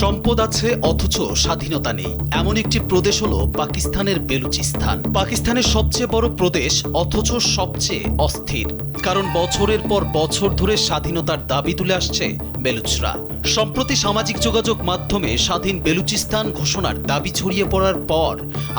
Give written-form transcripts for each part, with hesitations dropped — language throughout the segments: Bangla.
সম্পদ আছে অথচ স্বাধীনতা নেই, এমন একটি প্রদেশ হলো পাকিস্তানের বেলুচিস্তান। পাকিস্তানের সবচেয়ে বড় প্রদেশ অথচ সবচেয়ে অস্থির, কারণ বছরের পর বছর ধরে স্বাধীনতার দাবি তুলে আসছে বেলুচরা। সম্প্রতি সামাজিক যোগাযোগ মাধ্যমে স্বাধীন বেলুচিস্তান ঘোষণার দাবি ছড়িয়ে পড়ার পর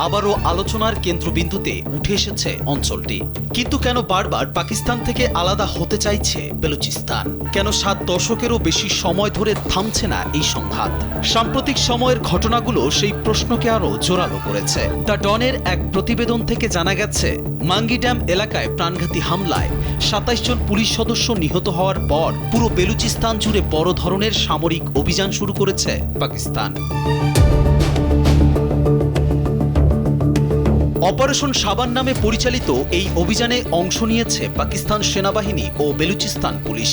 আবারও আলোচনার কেন্দ্রবিন্দুতে উঠে এসেছে অঞ্চলটি। কিন্তু কেন বারবার পাকিস্তান থেকে আলাদা হতে চাইছে বেলুচিস্তান? কেন 7 দশকেরও বেশি সময় ধরে থামছে না এই সংঘাত? সাম্প্রতিক সময়ের ঘটনাগুলো সেই প্রশ্নকে আরও জোরালো করেছে। দ্য ডনের এক প্রতিবেদন থেকে জানা গেছে, মাঙ্গি ড্যাম এলাকায় প্রাণঘাতী হামলায় 27 জন পুলিশ সদস্য নিহত হওয়ার পর পুরো বেলুচিস্তান জুড়ে বড় ধরনের সামরিক অভিযান শুরু করেছে পাকিস্তান। অপারেশন সাবান নামে পরিচালিত এই অভিযানে অংশ নিয়েছে পাকিস্তান সেনাবাহিনী ও বেলুচিস্তান পুলিশ।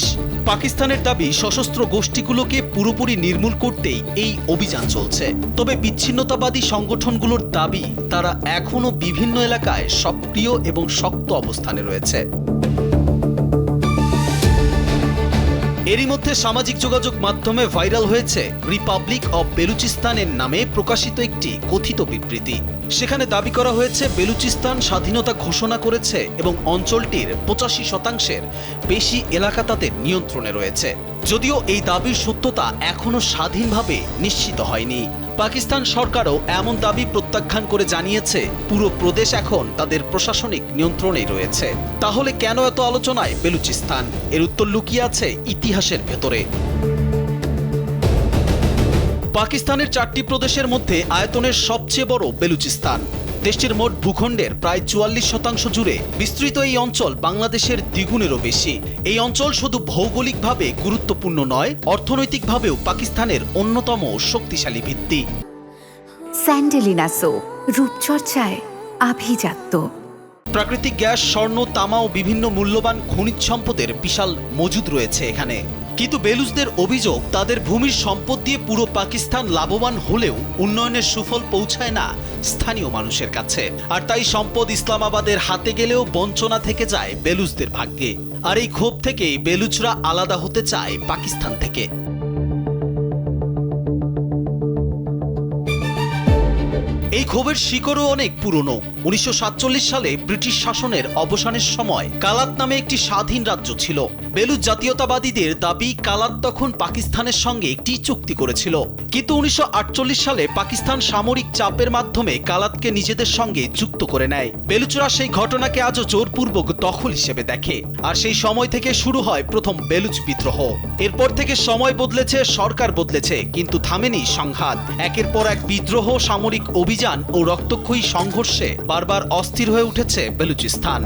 পাকিস্তানের দাবি সশস্ত্র গোষ্ঠীগুলোকে পুরোপুরি নির্মূল করতেই এই অভিযান চলছে। তবে বিচ্ছিন্নতাবাদী সংগঠনগুলোর দাবি তারা এখনও বিভিন্ন এলাকায় সক্রিয় এবং শক্ত অবস্থানে রয়েছে। এরই মধ্যে সামাজিক যোগাযোগ মাধ্যমে ভাইরাল হয়েছে রিপাবলিক অব বেলুচিস্তানের নামে প্রকাশিত একটি কথিত বিবৃতি। সেখানে দাবি করা হয়েছে বেলুচিস্তান স্বাধীনতা ঘোষণা করেছে এবং অঞ্চলটির 85% বেশি এলাকা তাদের নিয়ন্ত্রণে রয়েছে। যদিও এই দাবির সত্যতা এখনও স্বাধীনভাবে নিশ্চিত হয়নি। পাকিস্তান সরকারও এমন দাবি প্রত্যাখ্যান করে জানিয়েছে পুরো প্রদেশ এখন তাদের প্রশাসনিক নিয়ন্ত্রণেই রয়েছে। তাহলে কেন এত আলোচনায় বেলুচিস্তান? এর উত্তর লুকিয়ে আছে ইতিহাসের ভেতরে। পাকিস্তানের 4টি প্রদেশের মধ্যে আয়তনের সবচেয়ে বড় বেলুচিস্তান। দেশটির মোট ভূখণ্ডের প্রায় 44% জুড়ে বিস্তৃত এই অঞ্চল বাংলাদেশের দ্বিগুণেরও বেশি। এই অঞ্চল শুধু ভৌগোলিকভাবে গুরুত্বপূর্ণ নয়, অর্থনৈতিকভাবেও পাকিস্তানের অন্যতম শক্তিশালী ভিত্তি। স্যান্ডেলিনা সো, রূপচর্চায় আভিজাত্য। প্রাকৃতিক গ্যাস, স্বর্ণ, তামা ও বিভিন্ন মূল্যবান খনিজ সম্পদের বিশাল মজুদ রয়েছে এখানে। কিন্তু বেলুচদের অভিযোগ, তাদের ভূমির সম্পদ দিয়ে পুরো পাকিস্তান লাভবান হলেও উন্নয়নের সুফল পৌঁছায় না স্থানীয় মানুষের কাছে। আর তাই সম্পদ ইসলামাবাদের হাতে গেলেও বঞ্চনা থেকে যায় বেলুচদের ভাগ্যে। আর এই ক্ষোভ থেকেই বেলুচরা আলাদা হতে চায় পাকিস্তান থেকে। এই ক্ষোভের শিকড়ও অনেক পুরনো। 1947 সালে ব্রিটিশ শাসনের অবসানের সময় কালাত নামে একটি স্বাধীন রাজ্য ছিল। বেলুচ জাতীয়তাবাদীদের দাবি, কালাত তখন পাকিস্তানের সঙ্গে একটি চুক্তি করেছিল। কিন্তু 1948 সালে পাকিস্তান সামরিক চাপের মাধ্যমে কালাতকে নিজেদের সঙ্গে যুক্ত করে নেয়। বেলুচরা সেই ঘটনাকে আজও জোরপূর্বক দখল হিসেবে দেখে। আর সেই সময় থেকে শুরু হয় প্রথম বেলুচ বিদ্রোহ। এরপর থেকে সময় বদলেছে, সরকার বদলেছে, কিন্তু থামেনি সংঘাত। একের পর এক বিদ্রোহ, সামরিক অভিযান ও রক্তক্ষয়ী সংঘর্ষে বারবার অস্থির হয়ে উঠেছে বেলুচিস্তান।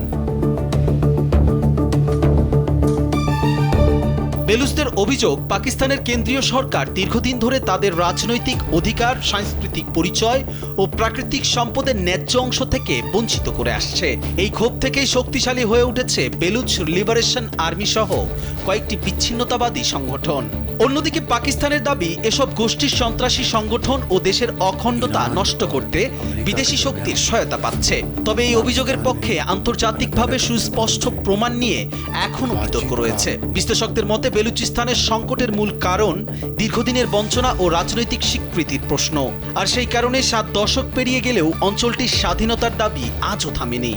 বেলুচদের অভিযোগ, পাকিস্তানের কেন্দ্রীয় সরকার দীর্ঘদিন ধরে তাদের রাজনৈতিক অধিকার, সাংস্কৃতিক পরিচয় ও প্রাকৃতিক সম্পদের ন্যায্য অংশ থেকে বঞ্চিত করে আসছে। এই ক্ষোভ থেকেই শক্তিশালী হয়ে উঠেছে বেলুচ লিবারেশন আর্মি সহ কয়েকটি বিচ্ছিন্নতাবাদী সংগঠন। অন্যদিকে পাকিস্তানের দাবি, এসব গোষ্ঠীর সন্ত্রাসী সংগঠন ও দেশের অখণ্ডতা নষ্ট করতে বিদেশি শক্তির সহায়তা পাচ্ছে। তবে এই অভিযোগের পক্ষে আন্তর্জাতিকভাবে সুস্পষ্ট প্রমাণ নিয়ে এখনও বিতর্ক রয়েছে। বিশ্লেষকদের মতে বেলুচিস্তানের সংকটের মূল কারণ দীর্ঘদিনের বঞ্চনা ও রাজনৈতিক স্বীকৃতির প্রশ্ন। আর সেই কারণে 7 দশক পেরিয়ে গেলেও অঞ্চলটির স্বাধীনতার দাবি আজও থামেনি।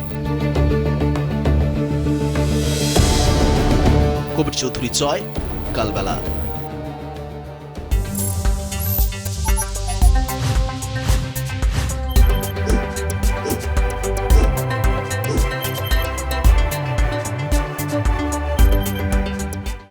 কবির চৌধুরী, জয়, কালবেলা।